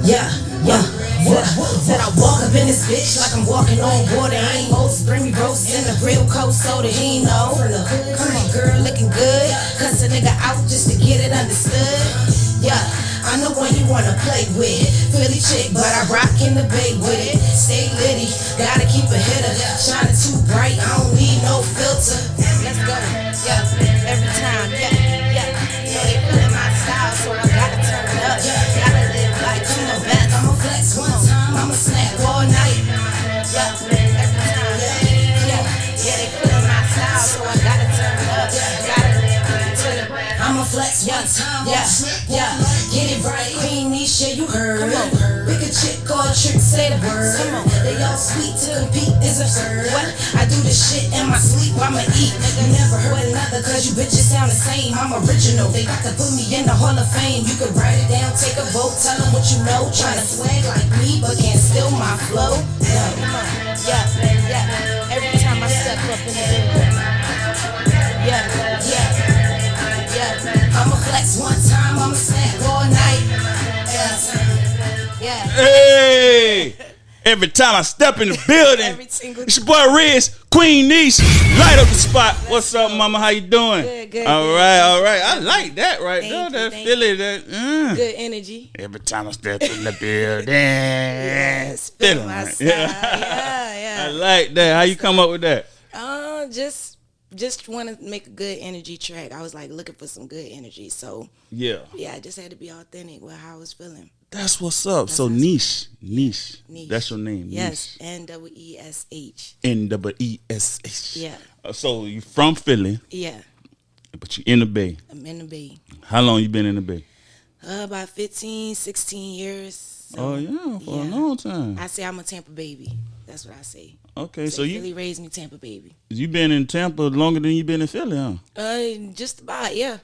Yeah, yeah. Said I walk up in this bitch like I'm walking on water. Ain't most bring me roast in the real cold soda. He ain't know. Come on, girl, looking good. Cuss a nigga out just to get it understood. Yeah, I know one you wanna play with. Philly chick, but I rock in the bay with it. Stay litty, gotta keep a hitter. Shining too bright, I don't need no filter. Let's go. Yeah, every time. Yeah, yeah. You know they feeling my style, so I gotta turn it up. Gotta live like I'm the best. I'ma flex one time, I'ma snap all night. Yeah, every time. Yeah, yeah, they feeling my style, so I gotta turn it up. Gotta live like I'ma flex one time, yeah, get it right. Queen Neesh, yeah, you heard. Pick a chick or a trick, say the word. They all sweet to compete is absurd. What? I do this shit in my sleep, I'ma eat. You never heard another, cause you bitches sound the same. I'm original, they got to put me in the Hall of Fame. You could write it down, take a vote, tell them what you know. Tryna swag like me, but can't steal my flow. No. Yeah, yeah, every time I step up in the building. Yeah, yeah. Yeah, I'ma flex one time, I'ma snap all night. Yeah. Hey! Every time I step in the building, Every single it's your boy Riz, Queen Neesh, light up the spot. What's up, mama? How you doing? Good. All right. I like that right there. That Thank Philly, that. good energy. Every time I step in the building, Yes, feel my right. style. I Yeah. like that. How you come up with that? Just want to make a good energy track. I was like looking for some good energy, so Yeah. I just had to be authentic with how I was feeling. That's what's up. So how I Neesh. Neesh. That's your name. Yes, Neesh. Neesh. Yeah, So you from Philly, yeah. but you in the Bay. I'm in the Bay. How long you been in the Bay? About 15, 16 years. So, Oh yeah, for a yeah. long time. I say I'm a Tampa baby. That's what I say. Okay, so Say you Philly raised me Tampa baby. been in Tampa longer than you been in Philly, huh? Just about, yeah.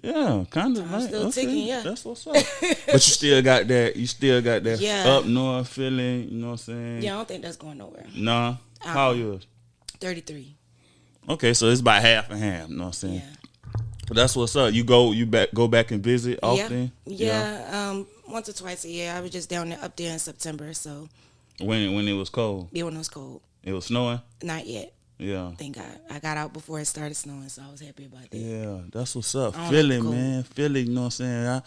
Yeah, kind of. I'm Like, still okay, ticking, yeah. That's what's up. But you still got that. You still got that Yeah. up north feeling. You know what I'm saying? Yeah, I don't think that's going nowhere. Nah. How old yours? 33. Okay, so it's about half and half. You know what I'm saying? Yeah. But that's what's up. You go back and visit often. Yeah. Once or twice a year. I was just up there in September, so When it was cold, yeah, when it was cold. it was snowing. Not yet. Yeah. Thank God. I got out before it started snowing, so I was happy about that. Yeah, that's what's up. I don't Philly, like the cold. man. Philly, you know what I'm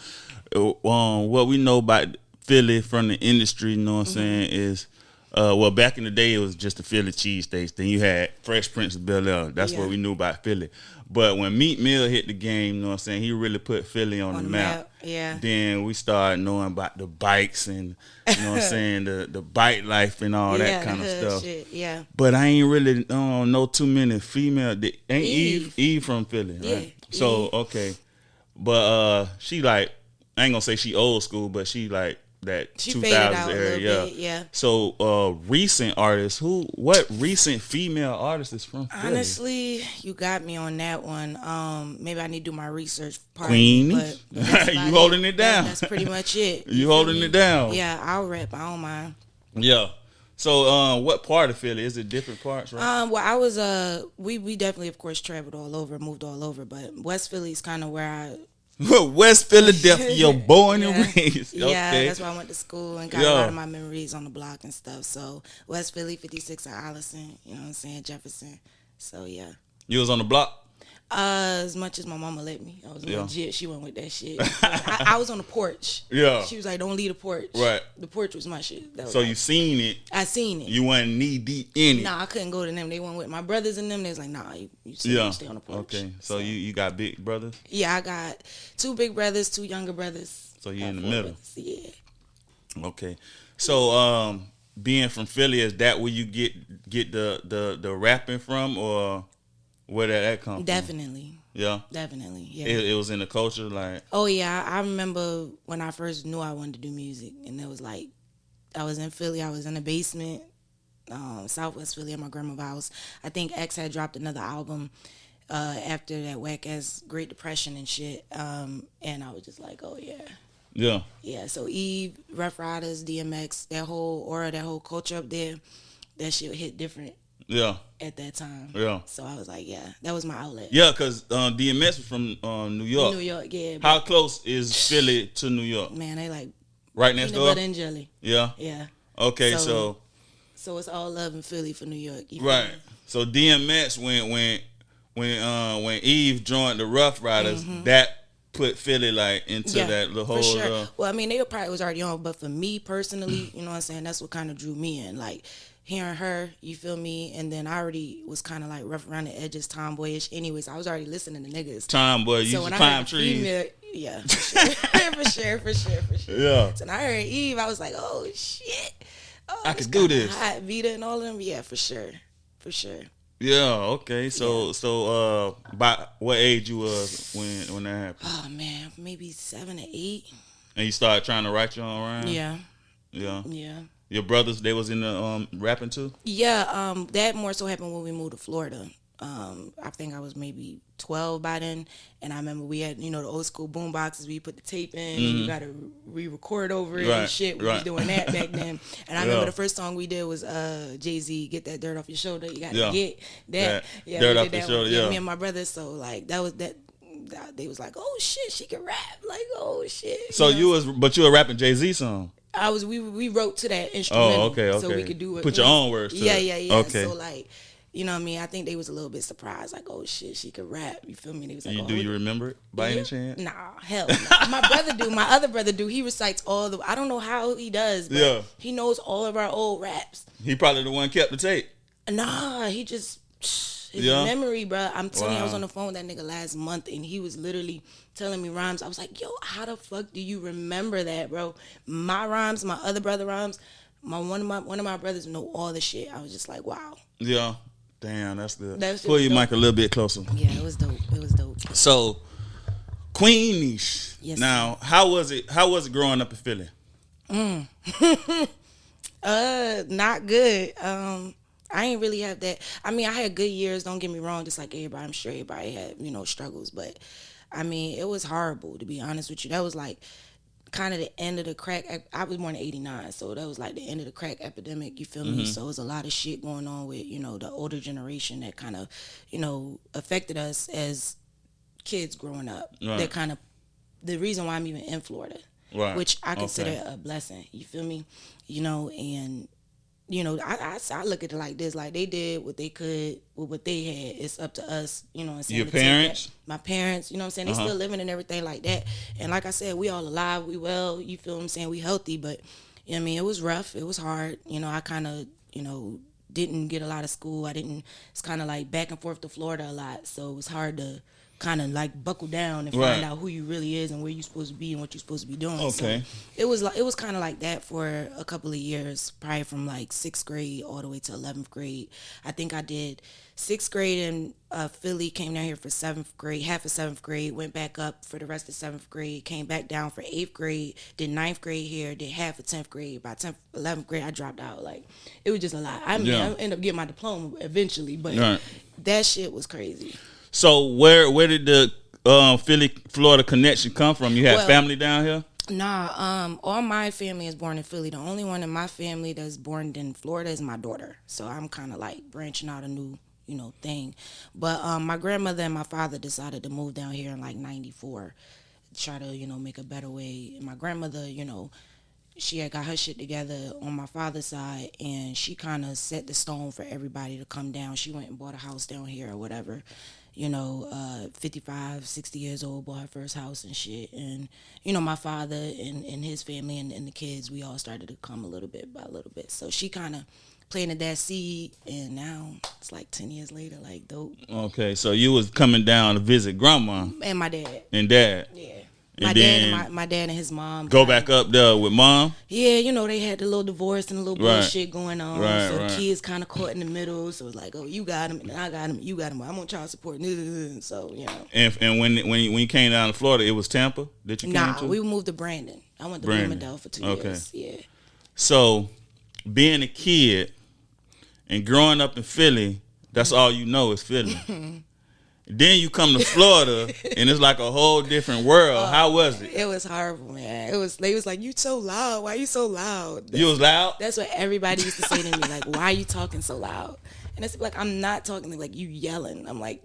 saying? What we know about Philly from the industry, you know what I'm saying, is back in the day it was just the Philly cheesesteaks. Then you had Fresh Prince of Bel-Air. That's what we knew about Philly. But when Meat Mill hit the game, you know what I'm saying, he really put Philly on the map. Yeah. Then we started knowing about the bikes and you know what I'm saying, the bike life and all that kind of stuff. Shit. Yeah. But I ain't really know too many female. Ain't Eve from Philly, right? Yeah, So Eve. okay, but she like, I ain't gonna say she old school, but she like that She 2000s faded out a era, little bit, yeah. So recent artists, what recent female artist is from Philly? Honestly, you got me on that one. Maybe I need to do my research part. Queen, but that's you about holding it down. That's pretty much it. You feel holding me? it down. Yeah, I'll rap. I don't mind. Yeah. So what part of Philly? Is it different parts, right? Well, I was we definitely of course traveled all over, moved all over, but West Philly's kind of where I West Philadelphia, born and raised. Yeah, Okay. that's where I went to school and got a lot of my memories on the block and stuff. So West Philly, 56 and Allison, you know what I'm saying, Jefferson. So yeah. You was on the block? As much as my mama let me, I was Yeah. legit. She went with that shit. I was on the porch. Yeah. She was like, "Don't leave the porch." Right. The porch was my shit. That was So like, you seen it. I seen it. You wasn't knee deep in it. Nah, I couldn't go to them. They went with my brothers and them. They was like, "Nah, you stay on the porch." Okay. So you got big brothers? Yeah, I got 2 big brothers, 2 younger brothers. So you in the 4 middle. brothers. Yeah. Okay. So being from Philly, is that where you get the rapping from, or where did that come from? Definitely. Yeah. Definitely. Yeah. It was in the culture, like. Oh yeah, I remember when I first knew I wanted to do music, and it was like I was in Philly, I was in the basement, Southwest Philly at my grandma's house. I think X had dropped another album after that whack ass Great Depression and shit, and I was just like, oh yeah. Yeah. Yeah, so Eve, Rough Riders, DMX, that whole aura, that whole culture up there, that shit hit different. Yeah. At that time. Yeah. So I was like, yeah, that was my outlet. Yeah, because DMX was from New York. New York, yeah. How close is Philly to New York? Man, they like Right next Peanut door? butter and jelly. Yeah. Yeah. Okay, So so it's all love in Philly for New York. You feel right. me? So DMX when Eve joined the Rough Riders, that put Philly like into that the whole for sure. Well, I mean, they probably was already on, but for me personally, you know what I'm saying, that's what kind of drew me in. Like hearing her, you feel me, and then I already was kind of like rough around the edges, tomboyish. Anyways, I was already listening to niggas. Tomboy, you So used when to I climb heard the trees. female, yeah, for sure. Yeah. So when I heard Eve, I was like, oh shit, oh, I this could do kinda this. Hot Vita and all of them, yeah, for sure. Yeah, okay. So by what age you was when that happened? Oh man, maybe 7 or 8. And you started trying to write your own rhyme? Yeah. Yeah. Your brothers, they was in the rapping too? Yeah, that more so happened when we moved to Florida. I think I was maybe 12 by then, and I remember we had, the old school boom boxes where you put the tape in and you got to re-record over it and shit. We was doing that back then. And I remember the first song we did was Jay-Z, Get That Dirt Off Your Shoulder. You got to get that. Yeah, dirt we off did your that one. shoulder, Yeah, me and my brother. So, like, that was that. They was like, oh, shit, she can rap. Like, oh, shit. So you were rapping Jay-Z song? We wrote to that instrumental. Oh, okay. So we could do it. Put your own words to it. Yeah. Okay. So, like, you know what I mean? I think they was a little bit surprised, like, oh shit, she could rap. You feel me? They was like, Do you remember it by any chance? Nah, hell no. My brother do. My other brother do. He recites all the. I don't know how he does, but he knows all of our old raps. He probably the one kept the tape. Nah, he just his memory, bro. I'm telling you, I was on the phone with that nigga last month, and he was literally telling me rhymes. I was like, yo, how the fuck do you remember that, bro? My rhymes, my other brother rhymes. One of my brothers know all the shit. I was just like, wow. Yeah. Damn, that's good. Pull your mic a little bit closer. Yeah, it was dope. So, Queen Neesh. Yes. Now, how was it growing up in Philly? Not good. I ain't really have that. I mean, I had good years. Don't get me wrong. Just like everybody, I'm sure everybody had struggles. But I mean, it was horrible, to be honest with you. That was like kind of the end of the crack. I was born in '89, so that was like the end of the crack epidemic. You feel me? So it was a lot of shit going on with the older generation that kind of affected us as kids growing up. Right. That kind of the reason why I'm even in Florida, Right. which I consider a blessing. You feel me? And I look at it like this: like they did what they could with what they had. It's up to us, Your parents? My parents, you know what I'm saying? They still living and everything like that. And like I said, we all alive, we well, you feel what I'm saying? We healthy, but I mean, it was rough, it was hard. I kind of, didn't get a lot of school. It's kind of like back and forth to Florida a lot, so it was hard to kind of like buckle down and find out who you really is and where you're supposed to be and what you're supposed to be doing. Okay. So it was kind of like that for a couple of years, probably from like 6th grade all the way to 11th grade. I think I did 6th grade in Philly, came down here for 7th grade, half of 7th grade, went back up for the rest of 7th grade, came back down for 8th grade, did 9th grade here, did half of 10th grade. By 11th grade, I dropped out. Like, it was just a lot. I ended up getting my diploma eventually, but that shit was crazy. So where did the Philly, Florida connection come from? You had family down here? Nah, all my family is born in Philly. The only one in my family that's born in Florida is my daughter. So I'm kind of like branching out a new, thing. But my grandmother and my father decided to move down here in like 94, try to, make a better way. And my grandmother, she had got her shit together on my father's side, and she kind of set the stone for everybody to come down. She went and bought a house down here or whatever. 55, 60 years old, bought her first house and shit. And, my father and his family and the kids, we all started to come a little bit by a little bit. So she kind of planted that seed, and now it's like 10 years later, like, dope. Okay, so you was coming down to visit grandma. And my dad. And dad. Yeah. And My dad and his mom. Go back up there with mom? Yeah, they had the little divorce and a little bullshit going on. Right, so the kids kind of caught in the middle. So it's like, oh, you got him, and I got him, you got him. I'm on child support. So, And when you came down to Florida, it was Tampa that you came to? Nah, we moved to Brandon. I went to Bloomingdale for 2 years. Yeah. So, being a kid and growing up in Philly, that's all you know is Philly. Then you come to Florida, and it's like a whole different world. How was it? It was horrible, man. They was like, you so loud. Why you so loud? You was loud? That's what everybody used to say to me, like, why are you talking so loud? And it's like, I'm not talking like you yelling. I'm like,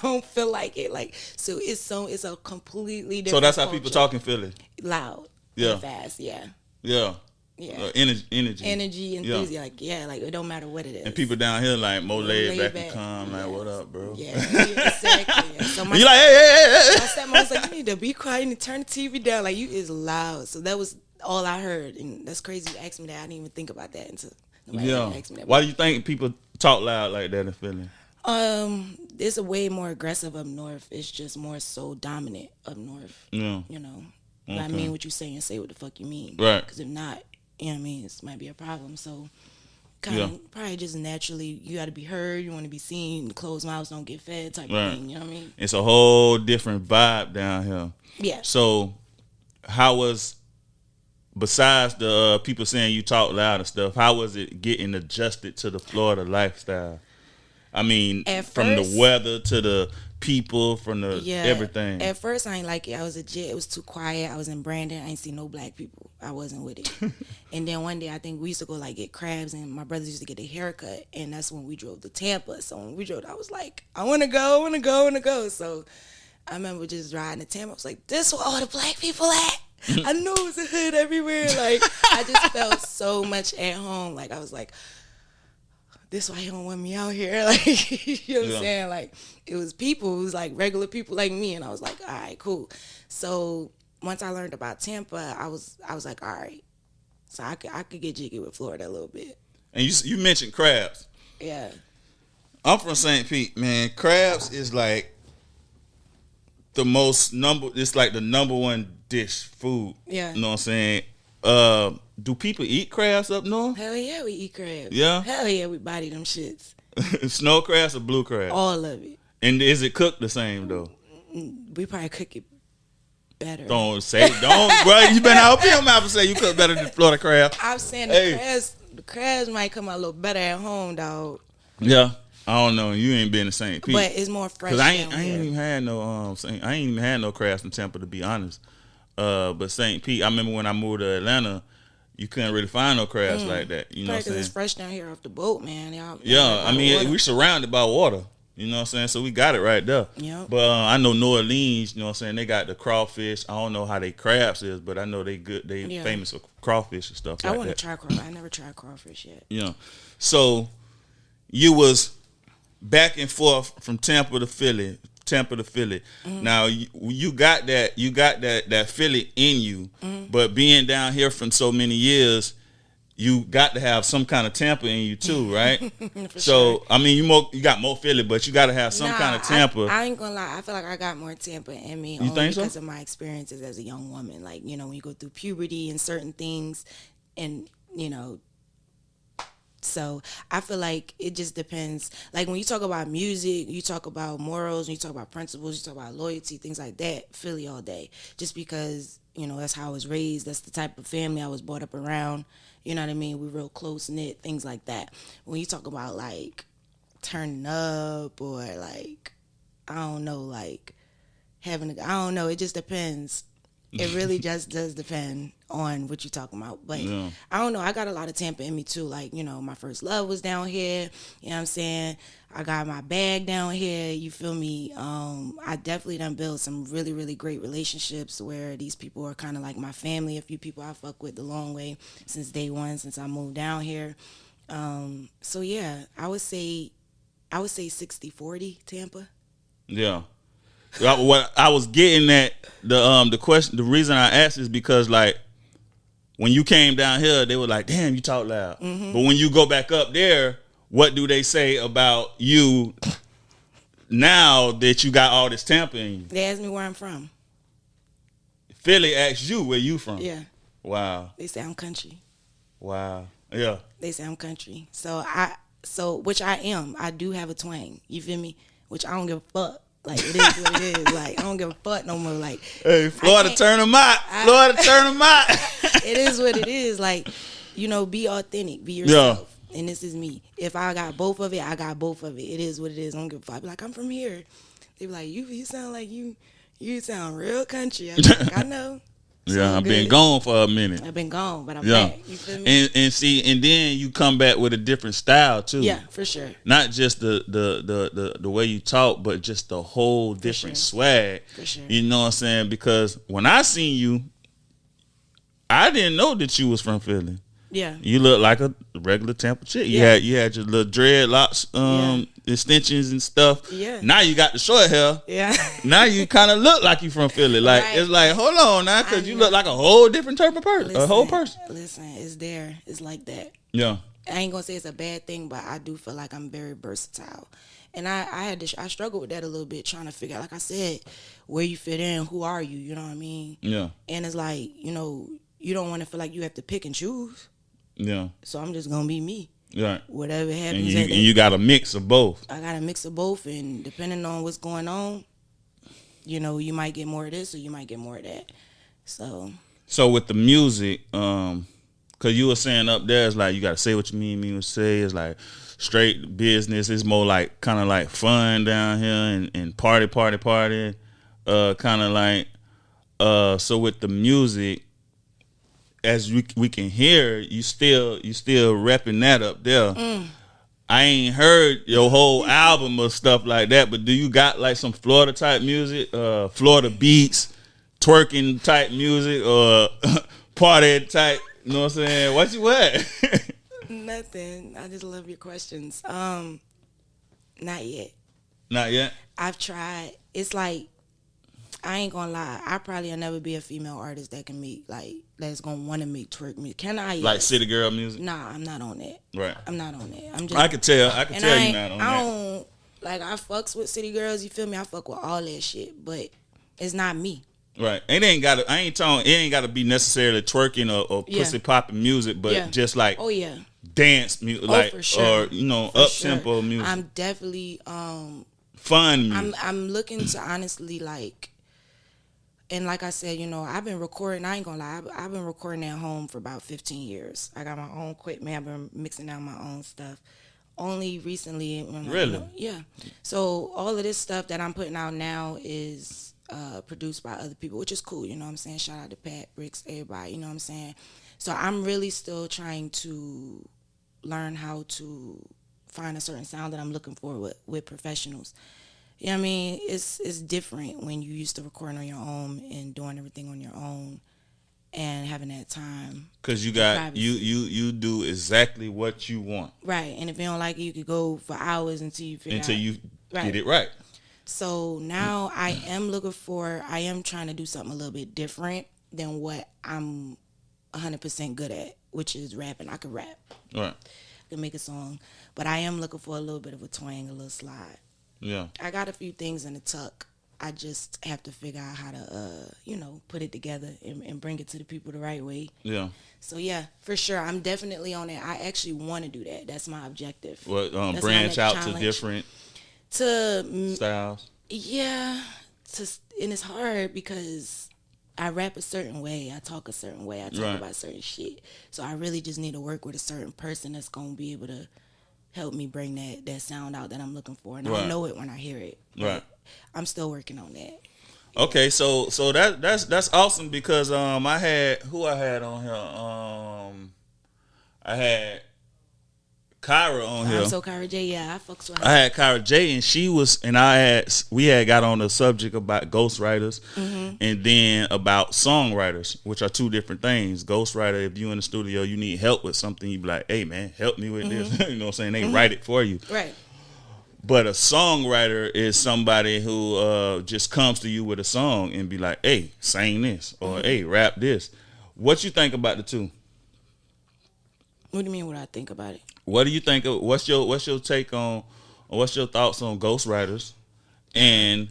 don't feel like it. Like, so it's a completely different So that's how culture. people talk in Philly? Loud. Yeah. And fast, yeah. Yeah. Yeah. Energy. Enthusiasm. Like it don't matter what it is. And people down here like more laid back and calm, like, what up, bro? Yeah, exactly. Yeah. So you like, hey. My stepmom was like, you need to be quiet, you need to turn the TV down. Like, you is loud. So that was all I heard. And that's crazy you asked me that. I didn't even think about that until nobody asked me that. Why do you think people talk loud like that in Philly? It's a way more aggressive up north. It's just more so dominant up north. Yeah. You know. Okay. I mean what you say and say what the fuck you mean. Right. Because if not, you know what I mean, this might be a problem. So kind of probably just naturally you got to be heard, you want to be seen, closed mouths don't get fed type of thing, you know what I mean? It's a whole different vibe down here. Yeah. So how was, besides the people saying you talk loud and stuff, how was it getting adjusted to the Florida lifestyle? I mean, from the weather to the people, from the everything. At first, I ain't like it. I was legit. It was too quiet. I was in Brandon. I ain't see no black people. I wasn't with it. And then one day, I think we used to go like get crabs, and my brothers used to get a haircut, and that's when we drove to Tampa. So when we drove, I was like, I want to go. So I remember just riding to Tampa. I was like, this where all the black people at? I knew it was a hood everywhere. Like, I just felt so much at home. Like, I was like, this why he don't want me out here. Like, you know what I'm saying? Like, it was people, it was like regular people like me, and I was like, all right, cool. So once I learned about Tampa, I was like, all right. So I could get jiggy with Florida a little bit. And you mentioned crabs. Yeah. I'm from St. Pete, man. Crabs is like it's like the number one dish food. Yeah. You know what I'm saying? Do people eat crabs up north? Hell yeah, we eat crabs. Yeah? Hell yeah, we body them shits. Snow crabs or blue crabs? All of it. And is it cooked the same though? We probably cook it better. Don't, bro. You better open your mouth and say you cook better than Florida crab. I'm saying the crabs might come out a little better at home, dog. Yeah. I don't know. You ain't been to St. Pete. But it's more fresh. Cause I ain't even had no crabs in Tampa, to be honest. But St. Pete, I remember when I moved to Atlanta, you couldn't really find no crabs like that. You know what I'm saying? It's fresh down here off the boat, man. I mean, we're surrounded by water. You know what I'm saying? So we got it right there. Yeah. But I know New Orleans, you know what I'm saying? They got the crawfish. I don't know how they crabs is, but I know they good. They famous for crawfish and stuff like that. I want to try crawfish. I never tried crawfish yet. Yeah. So you was back and forth from Tampa to Philly. Mm-hmm. Now you got that Philly in you, but being down here from so many years, you got to have some kind of Tampa in you too, right? So sure. I mean, you got more Philly, but you got to have some kind of Tampa. I ain't gonna lie. I feel like I got more Tampa in me because of my experiences as a young woman. Like, you know, when you go through puberty and certain things, and you know. So I feel like it just depends. Like when you talk about music, you talk about morals, you talk about principles, you talk about loyalty, things like that, Philly all day. Just because, you know, that's how I was raised. That's the type of family I was brought up around. You know what I mean? We're real close-knit, things like that. When you talk about, like, turning up or, like, I don't know, like, I don't know. It just depends. It really just does depend on what you're talking about. But I don't know. I got a lot of Tampa in me too. Like, you know, my first love was down here. You know what I'm saying? I got my bag down here. You feel me? I definitely done built some really, really great relationships where these people are kind of like my family. A few people I fuck with the long way since day one, since I moved down here. So yeah, I would say 60-40 Tampa. Yeah. What I was getting at, the question, the reason I asked is because, like, when you came down here, they were like, damn, you talk loud. Mm-hmm. But when you go back up there, what do they say about you now that you got all this Tampa in you? They ask me where I'm from. Philly asks you where you from. Yeah. Wow. They say I'm country. Wow. Yeah. They say I'm country. So which I am. I do have a twang. You feel me? Which I don't give a fuck. Like, it is what it is. Like, I don't give a fuck no more. Like, hey, Florida, turn them out. Florida, turn them out. It is what it is. Like, you know, be authentic. Be yourself. Yeah. And this is me. If I got both of it, I got both of it. It is what it is. I don't give a fuck. I be like, I'm from here. They be like, you sound like you sound real country. I be like, I know. Yeah, I've been gone for a minute. I've been gone, but I'm back. You feel me? And then you come back with a different style too. Yeah, for sure. Not just the way you talk, but just the whole different swag. For sure. You know what I'm saying? Because when I seen you, I didn't know that you was from Philly. Yeah. You look like a regular Tampa chick. You had your little dreadlocks, extensions and stuff. Yeah. Now you got the short hair. Yeah. Now you kind of look like you from Philly. Like Right. it's like, hold on now, because you look like a whole different type of person, a whole person. Listen, it's there. It's like that. Yeah. I ain't gonna say it's a bad thing, but I do feel like I'm very versatile, and I struggled with that a little bit, trying to figure out, like I said, where you fit in, who are you, you know what I mean? Yeah. And it's like, you don't want to feel like you have to pick and choose. Yeah. So I'm just gonna be me. Right. Whatever And happens. you got a mix of both. I got a mix of both, and depending on what's going on, you might get more of this or you might get more of that. So with the music, cause you were saying up there, it's like you gotta say what you mean what say. It's like straight business. It's more like kind of like fun down here and party. Kind of like so with the music, as we can hear, you still repping that up there. I ain't heard your whole album or stuff like that, but do you got like some Florida type music, Florida beats, twerking type music, or party type? You know what I'm saying? What you what? nothing. I just love your questions. Not yet. Not yet. I've tried. It's like, I ain't gonna lie. I probably will never be a female artist that can make, like, that's gonna want to make twerk music. Can I? Like Yes. city girl music? Nah, I'm not on that. Right. I'm not on that. I'm just. I could tell. I and tell I you not on I that. don't like. I fucks with city girls. You feel me? I fuck with all that shit, but it's not me. Right. It ain't gotta. I ain't talking. It ain't gotta be necessarily twerking or pussy popping music, but just like Oh yeah. dance music, Oh, for sure. or For up sure. tempo music, I'm definitely fun music. I'm looking to honestly, like, and like I said, I've been recording. I ain't gonna lie, I've been recording at home for about 15 years. I got my own equipment. I've been mixing out my own stuff. Only recently, Really? Yeah. So all of this stuff that I'm putting out now is produced by other people, which is cool. You know what I'm saying? Shout out to Pat, Bricks, everybody. You know what I'm saying? So I'm really still trying to learn how to find a certain sound that I'm looking for with professionals. You know what I mean? It's different when you used to recording on your own and doing everything on your own and having that time. Cause you got privacy. you do exactly what you want Right. And if you don't like it, you could go for hours until you figure out. you Right. get it right. So now I am trying to do something a little bit different than what I'm 100% good at, which is rapping. I could rap. Right. I can make a song. But I am looking for a little bit of a twang, a little slide. Yeah. I got a few things in the tuck. I just have to figure out how to, put it together and bring it to the people the right way. Yeah. So, yeah, for sure. I'm definitely on that. I actually want to do that. That's my objective. What That's my branch next out challenge. to different styles? Yeah. And it's hard because I rap a certain way. I talk a certain way. I talk about certain shit. So I really just need to work with a certain person that's going to be able to help me bring that sound out that I'm looking for. And I'll know it when I hear it. Right. I'm still working on that. Okay, so that's awesome because I had on here. I had Kyra on here. I'm so Kyra J. Yeah, I fucks with her. I had Kyra J, and we had got on the subject about ghostwriters, and then about songwriters, which are two different things. Ghostwriter, if you in the studio, you need help with something, you be like, hey man, help me with this. You know what I'm saying? They write it for you. Right. But a songwriter is somebody who just comes to you with a song and be like, hey, sing this, or hey, rap this. What you think about the two? What do you mean what I think about it? What do you think of, what's your take on, what's your thoughts on ghostwriters, and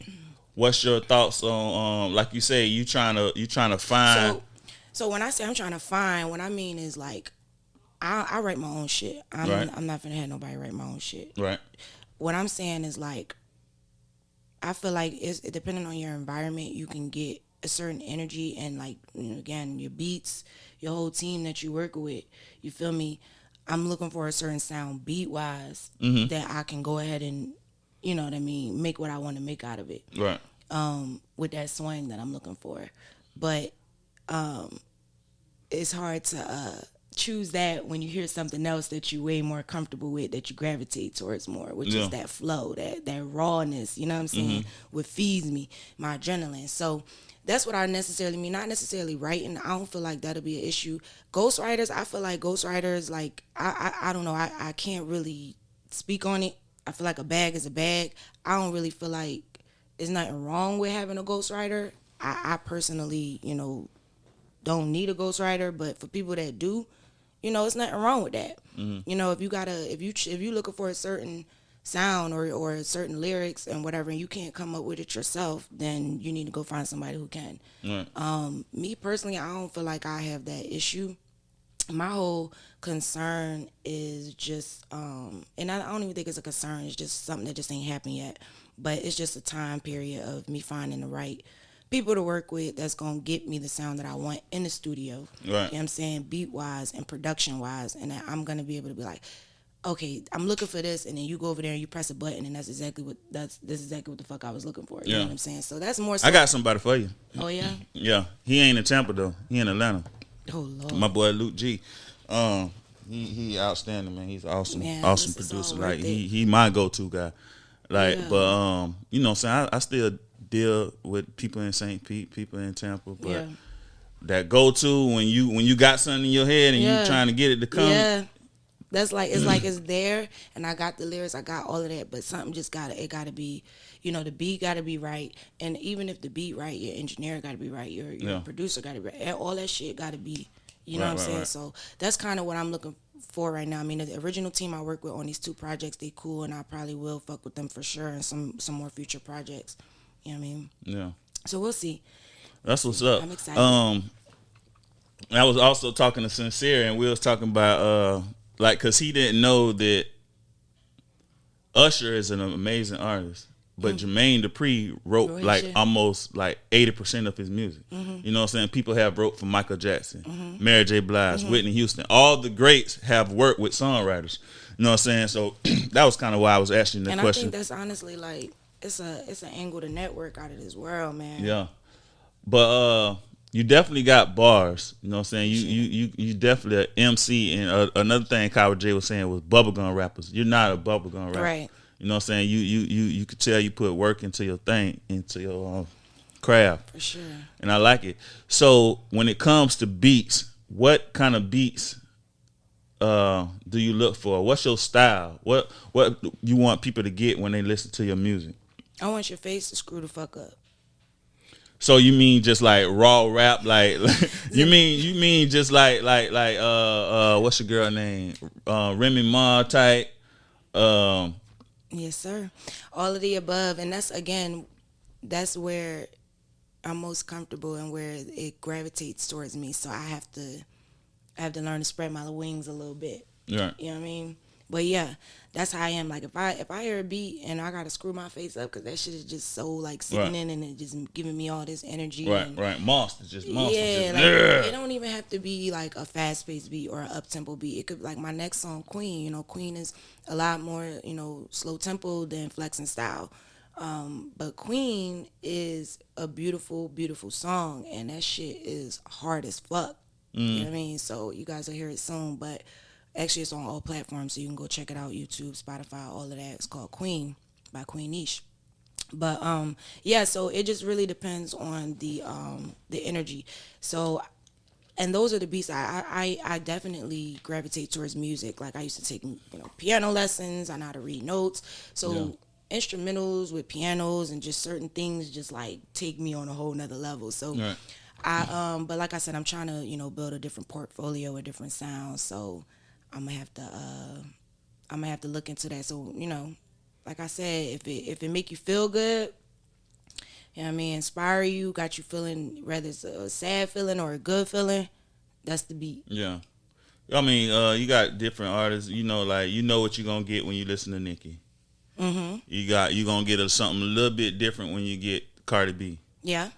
what's your thoughts on like you say you trying to find. So when I say I'm trying to find, what I mean is like I write my own shit. I'm not gonna have nobody write my own shit. Right. What I'm saying is like I feel like it's depending on your environment, you can get a certain energy and like again your beats, your whole team that you work with. You feel me? I'm looking for a certain sound beat wise that I can go ahead and, you know what I mean, make what I want to make out of it. Right. With that swing that I'm looking for. But it's hard to choose that when you hear something else that you're way more comfortable with, that you gravitate towards more, which is that flow, that rawness, you know what I'm saying? What feeds me, my adrenaline. So that's what I necessarily mean. Not necessarily writing. I don't feel like that'll be an issue. Ghostwriters, I feel like ghostwriters, like I don't know. I can't really speak on it. I feel like a bag is a bag. I don't really feel like there's nothing wrong with having a ghostwriter. I personally, don't need a ghostwriter, but for people that do, it's nothing wrong with that. If you if you looking for a certain sound or certain lyrics and whatever, and you can't come up with it yourself, then you need to go find somebody who can. Right. Me personally, I don't feel like I have that issue. My whole concern is just, and I don't even think it's a concern. It's just something that just ain't happened yet. But it's just a time period of me finding the right people to work with that's gonna get me the sound that I want in the studio. Right. You know what I'm saying? Beat wise and production wise, and that I'm gonna be able to be like, okay, I'm looking for this, and then you go over there and you press a button, and that's exactly what the fuck I was looking for. You know what I'm saying? So that's more. So, I got somebody for you. Oh yeah. Yeah, he ain't in Tampa though. He in Atlanta. Oh Lord. My boy Luke G. He outstanding, man. He's awesome, Man, awesome this is all producer. worth Like it. he my go to guy. Like, Yeah. but you know what I'm saying? I still deal with people in St. Pete, people in Tampa, but Yeah. that go to when you got something in your head and Yeah. you trying to get it to come. Yeah. That's like it's there, and I got the lyrics, I got all of that, but something just gotta be, the beat gotta be right, and even if the beat right, your engineer gotta be right, your Yeah. producer gotta be right, all that shit gotta be, you know Right, what I'm saying? right. So that's kind of what I'm looking for right now. I mean, the original team I work with on these 2 projects, they cool, and I probably will fuck with them for sure, and some more future projects. You know what I mean? Yeah, So we'll see. that's what's up. I'm excited. I was also talking to Sincere, and we was talking about like, cause he didn't know that Usher is an amazing artist, but Jermaine Dupri wrote Wrote his like shit. almost like 80% of his music. You know what I'm saying? People have wrote for Michael Jackson, Mary J. Blige, Whitney Houston. All the greats have worked with songwriters. You know what I'm saying? So that was kind of why I was asking the And question. I think that's honestly like it's an angle to network out of this world, man. Yeah, but you definitely got bars. You know what I'm saying? You definitely an MC. And another thing Kyle J was saying was bubblegum rappers. You're not a bubblegum rapper. Right. You know what I'm saying? You could tell you put work into your thing, into your craft. For sure. And I like it. So when it comes to beats, what kind of beats do you look for? What's your style? What you want people to get when they listen to your music? I want your face to screw the fuck up. So you mean just like raw rap, like you mean just like what's your girl name? Remy Ma type. Yes, sir. All of the above, and that's where I'm most comfortable and where it gravitates towards me. So I have to learn to spread my wings a little bit. Yeah. You know what I mean? But yeah, that's how I am. Like if I hear a beat and I gotta screw my face up because that shit is just so like sitting Right. in and it just giving me all this energy. Right, and, right. Monster, just monster. Yeah, just, like yeah. it don't even have to be like a fast paced beat or an up tempo beat. It could like my next song, Queen. Queen is a lot more slow tempo than Flex and Style. But Queen is a beautiful, beautiful song, and that shit is hard as fuck. You know what I mean? So you guys will hear it soon, but actually it's on all platforms, so you can go check it out, YouTube, Spotify, all of that. It's called Queen by Queen Neesh. But yeah, so it just really depends on the energy. So and those are the beats I definitely gravitate towards music. Like I used to take piano lessons. I know how to read notes. So instrumentals with pianos and just certain things just like take me on a whole nother level. So Right. but like I said, I'm trying to build a different portfolio with different sounds. So I'm gonna have to look into that. So like I said, if it make you feel good, you know what I mean, inspire you, got you feeling, whether it's a sad feeling or a good feeling, that's the beat. Yeah. I mean, you got different artists. Like what you're gonna get when you listen to Nicki. You gonna get something a little bit different when you get Cardi B. Yeah.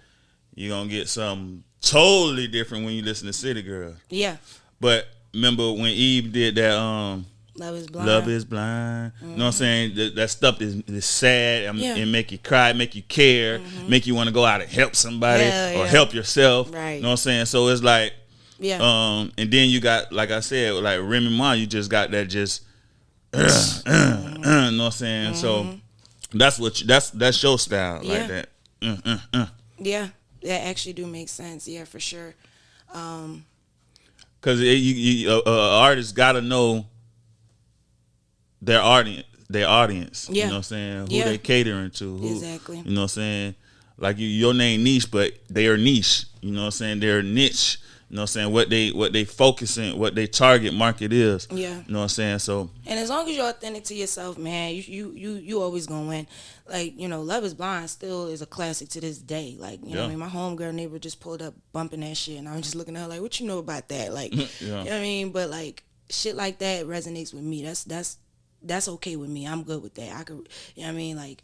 You're gonna get something totally different when you listen to City Girl. Yeah. But remember when Eve did that Love is blind. Love is blind. You know what I'm saying? That stuff is sad Yeah. and make you cry, make you care, make you want to go out and help somebody Yeah, or yeah. help yourself. Right. You know what I'm saying? So it's like, Yeah. and then you got, like I said, like Remy Ma, you just got that just, you know what I'm saying? So that's your style, Yeah. like that. Yeah. That actually do make sense. Yeah, for sure. Um, Because artists got to know their audience. Their audience. You know yeah, what I'm saying? Who yeah, they catering to. Who, exactly. you know what I'm saying? Like your name Niche, but they are niche. You know what I'm saying? They're niche. You know what I'm saying? What they focusing, what they target market is. Yeah. You know what I'm saying? So And as long as you're authentic to yourself, man, you always gonna win. Like, Love Is Blind still is a classic to this day. Like, what I yeah. mean? My homegirl neighbor just pulled up bumping that shit, and I was just looking at her like, what you know about that? Like, Yeah. what I mean? But like shit like that resonates with me. That's okay with me. I'm good with that. I could, what I mean? Like,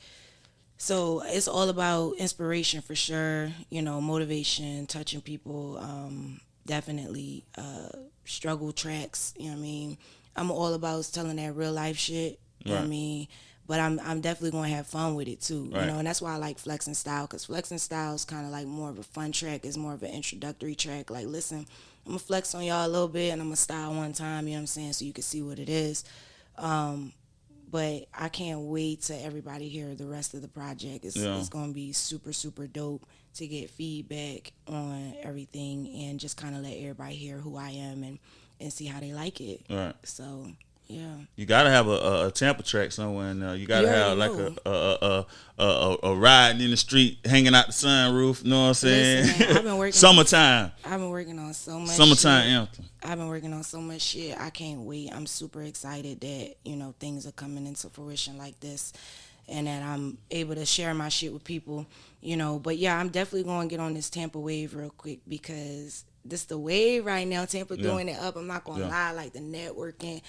so it's all about inspiration for sure. Motivation, touching people. Definitely struggle tracks. You know what I mean? I'm all about telling that real life shit. You know what I Right. mean? But I'm definitely gonna have fun with it too. Right. And that's why I like Flex and Style, because Flex and Style is kind of like more of a fun track. It's more of an introductory track. Like, listen, I'm gonna flex on y'all a little bit, and I'm gonna style one time. You know what I'm saying? So you can see what it is. Um, but I can't wait to everybody hear the rest of the project. Yeah. It's gonna be super super dope to get feedback on everything and just kind of let everybody hear who I am and see how they like it. Right. So yeah, You gotta have a Tampa track somewhere in there. You gotta You have already like know. a riding in the street, hanging out the sunroof. You know what I'm saying? Listen, man, I've been working. Summertime. I've been working on so much. Summertime shit. anthem. I've been working on so much shit. I can't wait. I'm super excited that things are coming into fruition like this, and that I'm able to share my shit with people. But yeah, I'm definitely going to get on this Tampa wave real quick, because this the wave right now. Tampa Yeah. doing it up. I'm not gonna Yeah. lie. Like the networking,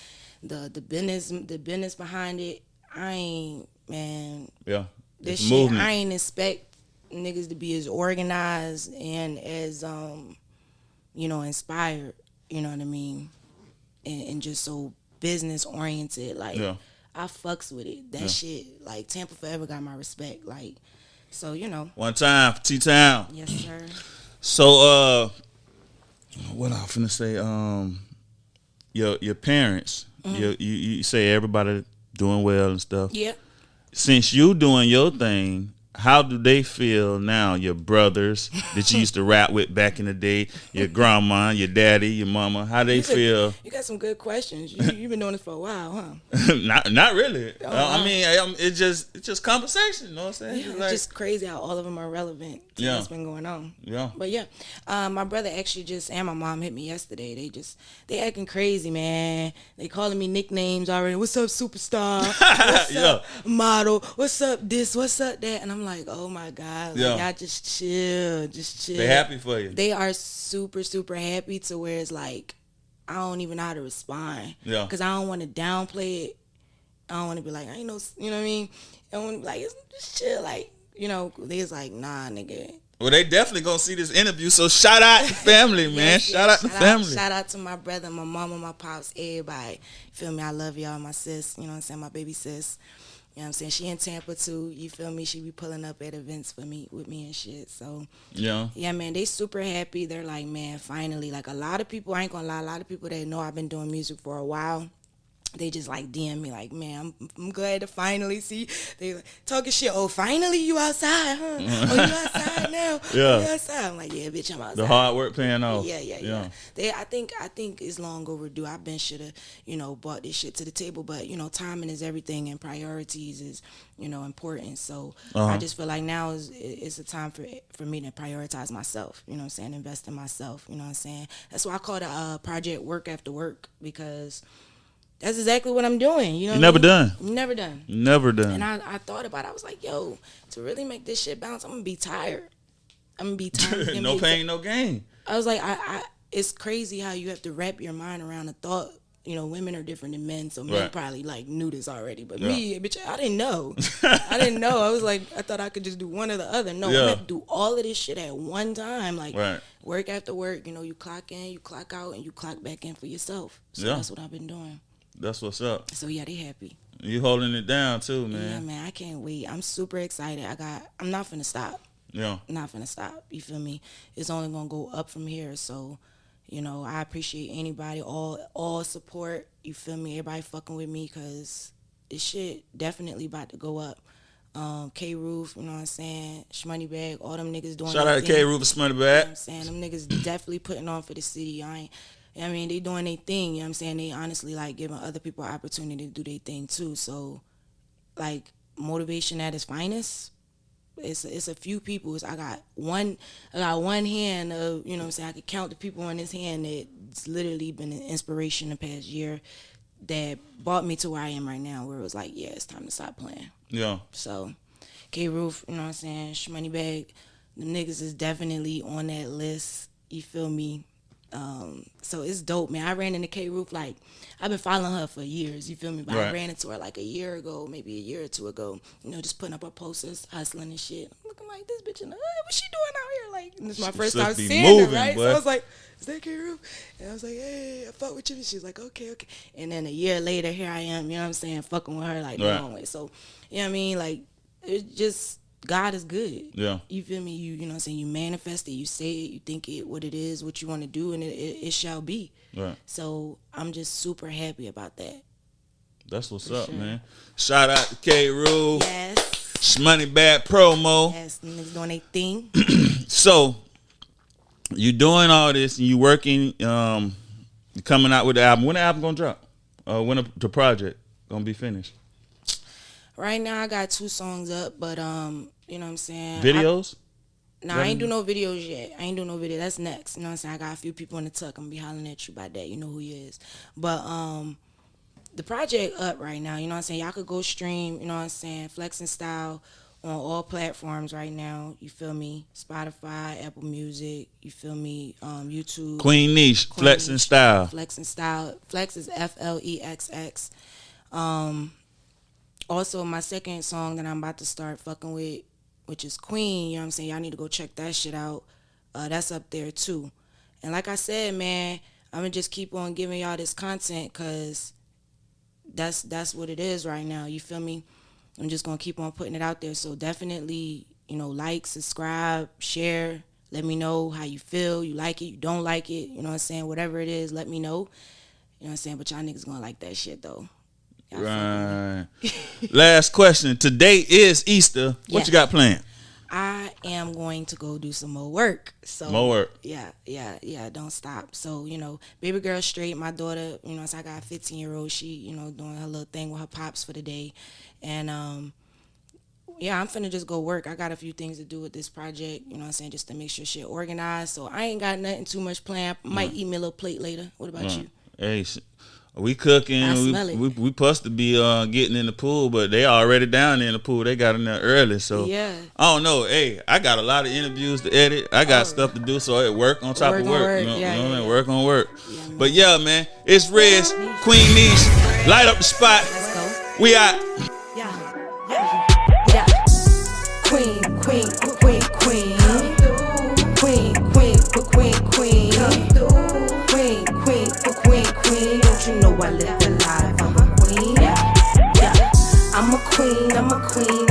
the business behind it. I ain't, man. Yeah. This It's shit, movement. I ain't expect niggas to be as organized and as inspired. You know what I mean? And just so business oriented. Like, Yeah. I fucks with it. That Yeah. shit, like, Tampa forever got my respect. Like, so One time for T-Town. yes sir. So what I was finna say, your parents, you say everybody doing well and stuff. Yep. Since you doing your thing, how do they feel now? Your brothers that you used to rap with back in the day, your grandma, your daddy, your mama, how they feel? You got some good questions. You've been doing this for a while, huh? not really. Oh, I wow. mean, it's just conversation. You know what I'm saying? Yeah, It's it's like, just crazy how all of them are relevant to Yeah. what's been going on. yeah. But yeah, my brother actually and my mom hit me yesterday. They acting crazy, man. They calling me nicknames already. What's up, superstar? What's Yeah. up, model? What's up, this? What's up, that? And I'm like, oh my god, like, Yeah. y'all just chill, just chill. They happy for you. They are super super happy, to where it's like I don't even know how to respond. Yeah. Because I don't want to downplay it. I don't want to be like, I ain't no, you know what I mean? I want to be like, it's just chill, like, they was like, nah, nigga. Well, they definitely gonna see this interview. So shout out to family, man. Yes, Shout out to family. Shout out to my brother, my mama, my pops, everybody. Feel me? I love y'all, my sis. You know what I'm saying? My baby sis. You know what I'm saying? She in Tampa too. You feel me? She be pulling up at events with me and shit. So Yeah. yeah, man, they super happy. They're like, man, finally. Like, a lot of people, I ain't gonna lie, a lot of people that know I've been doing music for a while, they just like DM me like, man, I'm glad to finally see. They like, talking shit. Oh, finally you outside, huh? Oh, you outside now? Yeah. Oh, you outside? I'm like, yeah, bitch, I'm outside. The hard work paying off. Yeah. I think it's long overdue. I've been shoulda, brought this shit to the table, but timing is everything, and priorities is, important. So I just feel like now is a time for me to prioritize myself. You know what I'm saying? Invest in myself. You know what I'm saying? That's why I call the project Work After Work, because that's exactly what I'm doing. You know, Never done. Never done. Never done. And I thought about it. I was like, yo, to really make this shit bounce, I'm gonna be tired. I'm gonna be tired. No pain, no gain. I was like, it's crazy how you have to wrap your mind around a thought. Women are different than men, so men Right. probably like knew this already. But Yeah. me, bitch, I didn't know. I didn't know. I was like, I thought I could just do one or the other. No, Yeah. I have to do all of this shit at one time. Like, Right. work after work. You clock in, you clock out, and you clock back in for yourself. So Yeah. that's what I've been doing. That's what's up. So yeah, they happy. You holding it down too, Yeah, man. man, I can't wait. I'm super excited. I'm not finna stop. Yeah. Not finna stop. You feel me? It's only gonna go up from here. So, I appreciate anybody, all support. You feel me? Everybody fucking with me, because this shit definitely about to go up. K Roof, you know what I'm saying? Shmoney Bag, all them niggas doing Shout their out to thing. K Roof and Smutty You know what Bag. I'm saying? Them niggas definitely putting on for the city. I mean, they doing their thing, you know what I'm saying? They honestly like giving other people an opportunity to do their thing too. So, like, motivation at its finest. It's a few people. I got one hand of, you know what I'm saying, I could count the people on this hand that's literally been an inspiration the past year that brought me to where I am right now, where it was like, yeah, it's time to stop playing. Yeah. So, K Roof, you know what I'm saying, Shmoney Bag, them niggas is definitely on that list. You feel me? So it's dope, man. I ran into K Roof, like, I've been following her for years, you feel me? But Right. I ran into her like a year ago, maybe a year or two ago, you know, just putting up her posters, hustling and shit. I'm looking like, this bitch in the hood, what's she doing out here? Like, and this is my first time Just be seeing moving, her, right? boy. So I was like, is that K Roof? And I was like, hey, I fuck with you. And she was like, okay. And then a year later, here I am, you know what I'm saying, fucking with her like the Right. long way. So, you know what I mean? Like, it's just, God is good. Yeah. You feel me? You know what I'm saying? You manifest it, you say it, you think it, what it is, what you want to do, and it shall be. Right. So I'm just super happy about that. That's what's up, sure. man. Shout out to K Rule. Yes. Shmoney Bag promo. Yes, niggas doing their thing. So you doing all this and you working, you coming out with the album. When the album gonna drop? When the project gonna be finished? Right now I got 2 songs up, but you know what I'm saying? Videos? I ain't do no videos yet. I ain't do no video. That's next. You know what I'm saying? I got a few people in the tuck. I'm gonna be hollering at you about that. You know who he is. But the project up right now, you know what I'm saying? Y'all could go stream, you know what I'm saying, Flexing Style on all platforms right now. You feel me? Spotify, Apple Music, you feel me? YouTube. Queen Neesh, Flexing Style. Flexing Style. Flex is FLEXX. Also, my second song that I'm about to start fucking with, which is Queen, you know what I'm saying? Y'all need to go check that shit out. That's up there too. And like I said, man, I'm going to just keep on giving y'all this content because that's what it is right now. You feel me? I'm just going to keep on putting it out there. So definitely, you know, like, subscribe, share. Let me know how you feel. You like it, you don't like it. You know what I'm saying? Whatever it is, let me know. You know what I'm saying? But y'all niggas going to like that shit, though. Y'all Right. Last question. Today is Easter. What Yes. you got planned? I am going to go do some more work. So More work. Yeah, don't stop. So, you know, baby girl straight, my daughter, you know, so I got a 15-year-old, she, you know, doing her little thing with her pops for the day. And yeah, I'm finna just go work. I got a few things to do with this project, you know what I'm saying, just to make sure shit organized. So I ain't got nothing too much planned. Might eat me a little plate later. What about you? Hey, we cooking. I smell it. We supposed to be getting in the pool, but they already down there in the pool. They got in there early, so Yeah. I don't know. Hey, I got a lot of interviews to edit. I got stuff to do, so it work on top Work of on work. work. You know, Yeah, you know what I yeah, mean? yeah. Work on work. Yeah, man. But yeah, man, it's Riz, Queen Neesh, light up the spot. Let's go. We out. Yeah. Queen. Queen. Queen. Queen. Queen. Don't you know I live the life? I'm a queen. Yeah. I'm a queen.